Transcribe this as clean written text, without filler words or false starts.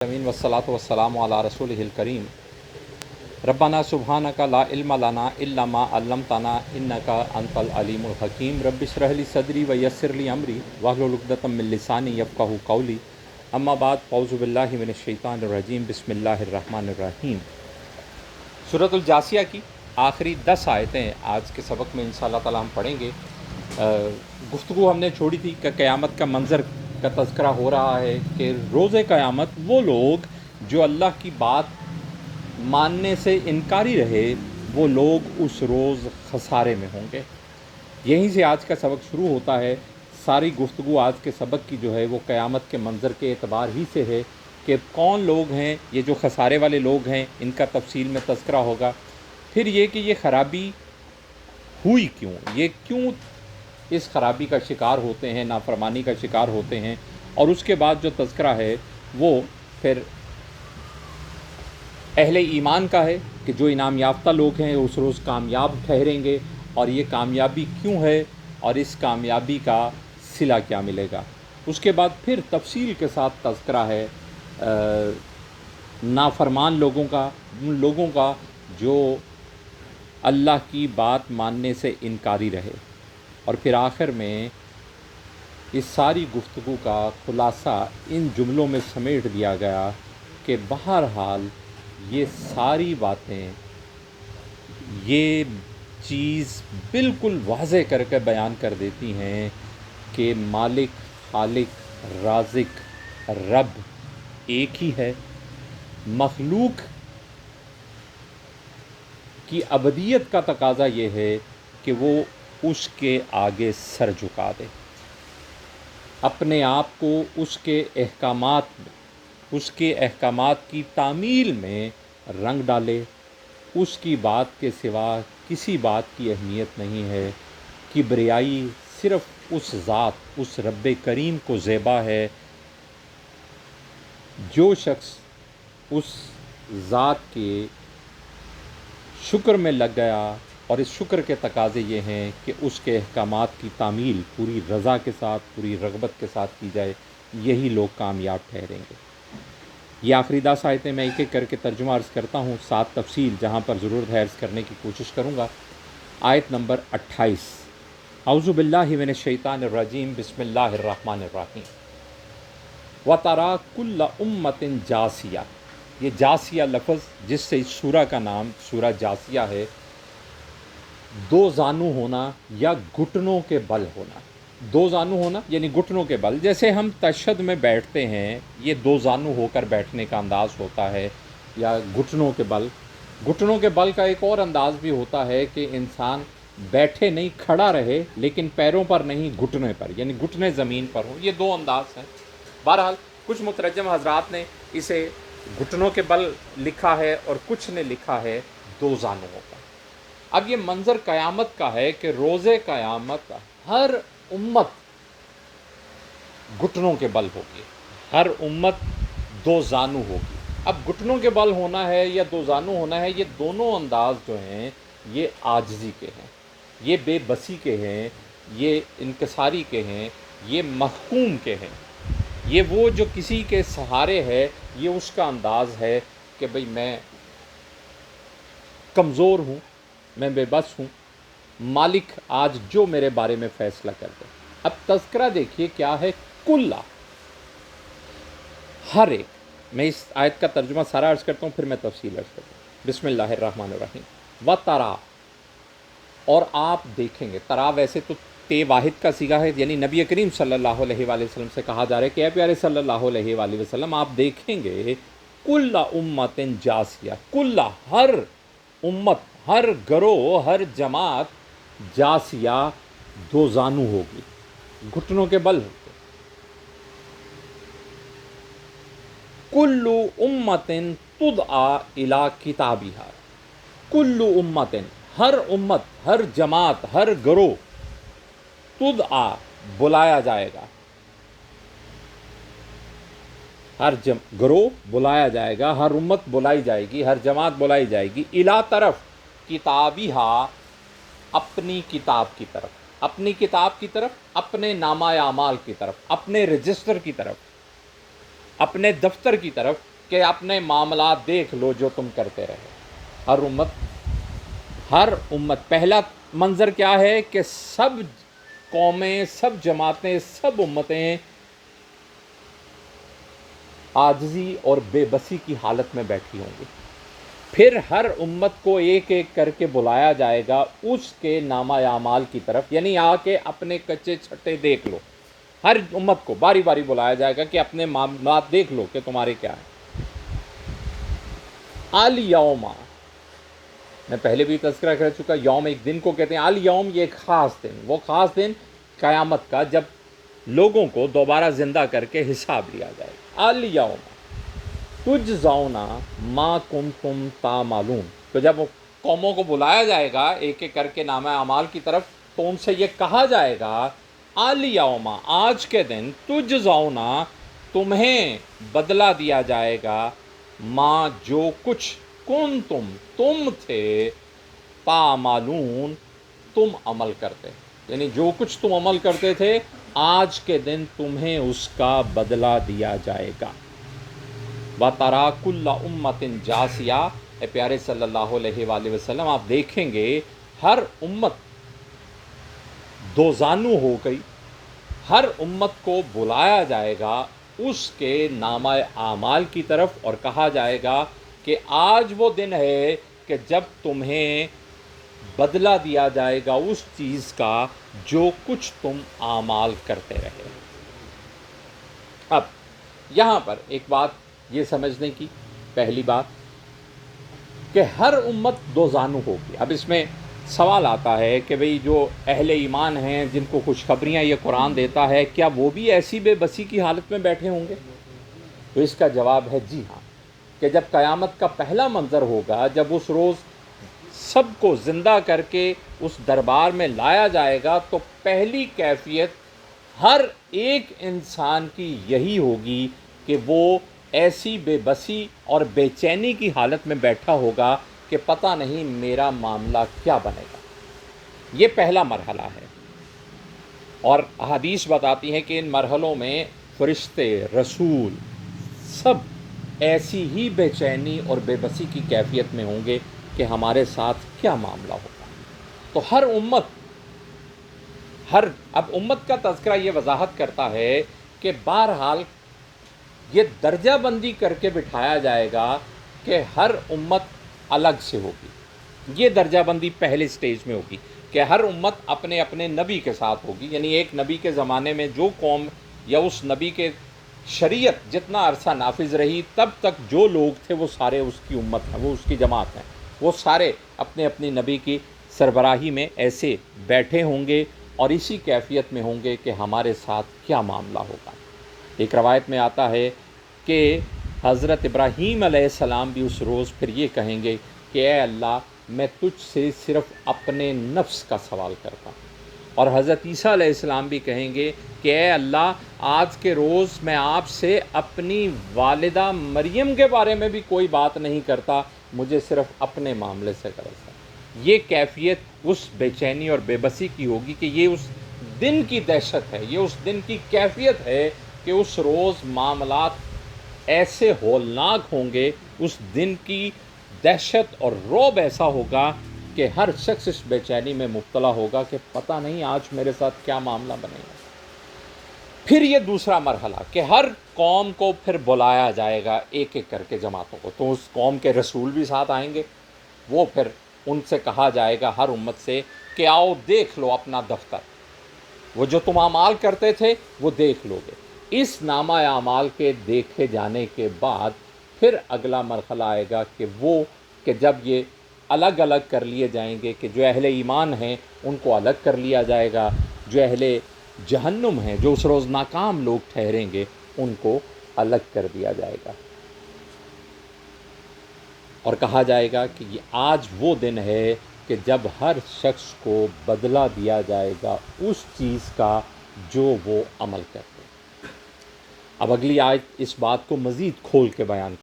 अमीन वस्सलातु वस्सलामु अला रसूलिहिल करीम। रब्बना सुब्हानका ला इल्म लना इल्ला मा अल्लमतना इन्नका अंतल अलीमुल हकीम। रब्बि इश्रह ली सदरी व यस्सिर ली अमरी वहलुल उक़दतम मिन लिसानी यफ़क़हू क़ौली। अम्मा बाद औज़ु बिल्लाहि मिनश शैतानिर रजीम बिस्मिल्लाहिर रहमानिर रहीम। सूरतुल जासिया की आखिरी 10 आयतें आज के सबक में इंशाअल्लाह ताला हम पढ़ेंगे। गुफ्तगू हमने छोड़ी थी कि क़यामत का मंज़र का तज़किरा हो रहा है कि रोज़े क़यामत वो लोग जो अल्लाह की बात मानने से इनकारी रहे, वो लोग उस रोज़ खसारे में होंगे। यहीं से आज का सबक शुरू होता है। सारी गुफ्तगू आज के सबक की जो है वो क़यामत के मंज़र के एतबार ही से है कि कौन लोग हैं ये जो खसारे वाले लोग हैं, इनका तफसील में तज़किरा होगा। फिर ये कि ये ख़राबी हुई क्यों, ये क्यों इस ख़राबी का शिकार होते हैं, नाफरमानी का शिकार होते हैं। और उसके बाद जो तज़किरा है वो फिर अहले ईमान का है कि जो इनाम याफ्ता लोग हैं उस रोज़ कामयाब ठहरेंगे, और ये कामयाबी क्यों है और इस कामयाबी का सिला क्या मिलेगा। उसके बाद फिर तफसील के साथ तज़किरा है नाफरमान लोगों का, उन लोगों का जो अल्लाह की बात मानने से इनकारी रहे। और फिर आखिर में इस सारी गुफ्तगू का ख़ुलासा इन जुमलों में समेट दिया गया कि बहरहाल ये सारी बातें, ये चीज़ बिल्कुल वाज़े करके बयान कर देती हैं कि मालिक, खालिक, राज़िक, रब एक ही है। मखलूक की अबदियत का तकाज़ा ये है कि वो उसके आगे सर झुका दे, अपने आप को उसके अहकामात की तामील में रंग डाले। उसकी बात के सिवा किसी बात की अहमियत नहीं है। किबरियाई सिर्फ़ उस ज़ात, उस रब्बे करीम को ज़ेबा है। जो शख्स उस ज़ात के शुक्र में लग गया, और इस शुक्र के तकाज़े ये हैं कि उसके अहकामात की तामील पूरी रज़ा के साथ, पूरी रग़बत के साथ की जाए, यही लोग कामयाब ठहरेंगे। ये आखिरी 10 आयतें मैं एक एक करके तर्जुमा अर्ज़ करता हूँ, साथ तफसील जहाँ पर ज़रूरत है अर्ज़ करने की कोशिश करूँगा। आयत नंबर 28, औज़ु बिल्लाहि मिनश शैतानिर रजीम बिस्मिल्लाहिर रहमानिर रहीम। व तरा कुल्ल उम्मतिन जासिया। ये जासिया लफ्ज़ जिससे इस सूरा का नाम सूरा जासिया है, दो जानू होना या घुटनों के बल होना। दो जानू होना यानी घुटनों के बल। जैसे हम तशहद में बैठते हैं, ये दो जानू होकर बैठने का अंदाज़ होता है, या घुटनों के बल। घुटनों के बल का एक और अंदाज़ भी होता है कि इंसान बैठे नहीं, खड़ा रहे, लेकिन पैरों पर नहीं, घुटने पर, यानी घुटने ज़मीन पर हो। ये दो अंदाज़ हैं। बहरहाल कुछ मुतरजम हज़रात ने इसे घुटनों के बल लिखा है और कुछ ने लिखा है दो जानूओं का। अब ये मंज़र क़यामत का है कि रोज़े क़यामत हर उम्मत घुटनों के बल होगी, हर उम्मत दो जानू होगी। अब घुटनों के बल होना है या दो जानू होना है, ये दोनों अंदाज़ जो हैं ये आजिज़ी के हैं, ये बेबसी के हैं, ये इनकसारी के हैं, ये महकूम के हैं। ये वो जो किसी के सहारे है, ये उसका अंदाज़ है कि भाई मैं कमज़ोर हूँ, मैं बेबस हूँ, मालिक आज जो मेरे बारे में फ़ैसला कर दे। अब तज़किरा देखिए क्या है, कुल्ला, हर एक। मैं इस आयत का तर्जुमा सारा अर्ज़ करता हूँ, फिर मैं तफ़सील अर्ज़ करता हूँ। बिस्मिल्लाहिर रहमानिर रहीम। व तरा, और आप देखेंगे। तरा वैसे तो ते वाहिद का सीगा है, यानी नबी करीम सल्लल्लाहु अलैहि वसल्लम से कहा जा रहा है कि ए प्यारे सल्लल्लाहु अलैहि वसल्लम, आप देखेंगे कुल्ला उम्मतिन जासिया, कुल्ला हर उम्मत, हर गरोह, हर जमात, जासिया दो जानू होगी, घुटनों के बल होगी। कुल्लु उम्मतिन तुदआ इला किताबिहा। कुल्लु उम्मतिन, हर उम्मत, हर जमात, हर गरोह, तुदआ बुलाया जाएगा, हर गरोह बुलाया जाएगा, हर उम्मत बुलाई जाएगी, हर जमात बुलाई जाएगी, इला तरफ किताबिहा, अपनी किताब की तरफ, अपनी किताब की तरफ, अपने नामा आमाल की तरफ, अपने रजिस्टर की तरफ, अपने दफ्तर की तरफ, کہ اپنے معاملات دیکھ لو جو تم کرتے رہے. ہر امت پہلا منظر کیا ہے کہ سب قومیں، سب جماعتیں، سب امتیں عاجزی اور بے بسی کی حالت میں بیٹھی ہوں گی. پھر ہر امت کو ایک ایک کر کے بلایا جائے گا اس کے نامہ اعمال کی طرف، یعنی آ کے اپنے کچے چھٹے دیکھ لو. ہر امت کو باری باری بلایا جائے گا کہ اپنے معاملات دیکھ لو کہ تمہارے کیا ہیں. الیوم، میں پہلے بھی تذکرہ کر چکا، یوم ایک دن کو کہتے ہیں، الیوم یہ ایک خاص دن، وہ خاص دن قیامت کا جب لوگوں کو دوبارہ زندہ کر کے حساب لیا جائے گا. الیوم تجزون ما کنتم تعملون. تو جب قوموں کو بلایا جائے گا ایک ایک کر کے نامہ اعمال کی طرف، تو ان سے یہ کہا جائے گا الیوم آج کے دن، تجزون تمہیں بدلہ دیا جائے گا، ما جو کچھ تم تھے، تعملون تم عمل کرتے، یعنی جو کچھ تم عمل کرتے تھے آج کے دن تمہیں اس کا بدلہ دیا جائے گا. وَتَرَىٰ كُلَّ أُمَّةٍ جَاثِيَةٍ، اے پیارے صلی اللہ علیہ وآلہ وسلم آپ دیکھیں گے ہر امت دو زانو ہو گئی. ہر امت کو بلایا جائے گا اس کے نامہ اعمال کی طرف اور کہا جائے گا کہ آج وہ دن ہے کہ جب تمہیں بدلہ دیا جائے گا اس چیز کا جو کچھ تم اعمال کرتے رہے. اب یہاں پر ایک بات یہ سمجھنے کی، پہلی بات کہ ہر امت دو زانو ہوگی. اب اس میں سوال آتا ہے کہ بھئی جو اہل ایمان ہیں جن کو خوشخبریاں یہ قرآن دیتا ہے، کیا وہ بھی ایسی بے بسی کی حالت میں بیٹھے ہوں گے؟ تو اس کا جواب ہے جی ہاں، کہ جب قیامت کا پہلا منظر ہوگا، جب اس روز سب کو زندہ کر کے اس دربار میں لایا جائے گا، تو پہلی کیفیت ہر ایک انسان کی یہی ہوگی کہ وہ ایسی بے بسی اور بے چینی کی حالت میں بیٹھا ہوگا کہ پتہ نہیں میرا معاملہ کیا بنے گا. یہ پہلا مرحلہ ہے، اور احادیث بتاتی ہیں کہ ان مرحلوں میں فرشتے، رسول سب ایسی ہی بے چینی اور بے بسی کی کیفیت میں ہوں گے کہ ہمارے ساتھ کیا معاملہ ہوگا. تو ہر امت اب امت کا تذکرہ یہ وضاحت کرتا ہے کہ بہرحال یہ درجہ بندی کر کے بٹھایا جائے گا کہ ہر امت الگ سے ہوگی. یہ درجہ بندی پہلے سٹیج میں ہوگی کہ ہر امت اپنے اپنے نبی کے ساتھ ہوگی، یعنی ایک نبی کے زمانے میں جو قوم یا اس نبی کے شریعت جتنا عرصہ نافذ رہی، تب تک جو لوگ تھے وہ سارے اس کی امت ہیں، وہ اس کی جماعت ہیں، وہ سارے اپنے اپنے نبی کی سربراہی میں ایسے بیٹھے ہوں گے اور اسی کیفیت میں ہوں گے کہ ہمارے ساتھ کیا معاملہ ہوگا. ایک روایت میں آتا ہے کہ حضرت ابراہیم علیہ السلام بھی اس روز پھر یہ کہیں گے کہ اے اللہ میں تجھ سے صرف اپنے نفس کا سوال کرتا ہوں. اور حضرت عیسیٰ علیہ السلام بھی کہیں گے کہ اے اللہ آج کے روز میں آپ سے اپنی والدہ مریم کے بارے میں بھی کوئی بات نہیں کرتا، مجھے صرف اپنے معاملے سے غرض ہے. یہ کیفیت اس بے چینی اور بے بسی کی ہوگی کہ یہ اس دن کی دہشت ہے، یہ اس دن کی کیفیت ہے کہ اس روز معاملات ایسے ہولناک ہوں گے، اس دن کی دہشت اور رعب ایسا ہوگا کہ ہر شخص اس بے چینی میں مبتلا ہوگا کہ پتہ نہیں آج میرے ساتھ کیا معاملہ بنے گا. پھر یہ دوسرا مرحلہ کہ ہر قوم کو پھر بلایا جائے گا ایک ایک کر کے جماعتوں کو، تو اس قوم کے رسول بھی ساتھ آئیں گے. وہ پھر ان سے کہا جائے گا ہر امت سے کہ آؤ دیکھ لو اپنا دفتر، وہ جو تم اعمال کرتے تھے وہ دیکھ لو گے. اس نامہ اعمال کے دیکھے جانے کے بعد پھر اگلا مرحلہ آئے گا کہ جب یہ الگ الگ کر لیے جائیں گے، کہ جو اہل ایمان ہیں ان کو الگ کر لیا جائے گا، جو اہل جہنم ہیں جو اس روز ناکام لوگ ٹھہریں گے ان کو الگ کر دیا جائے گا. اور کہا جائے گا کہ یہ آج وہ دن ہے کہ جب ہر شخص کو بدلہ دیا جائے گا اس چیز کا جو وہ عمل کرتے. اب اگلی آیت اس بات کو مزید کھول کے بیان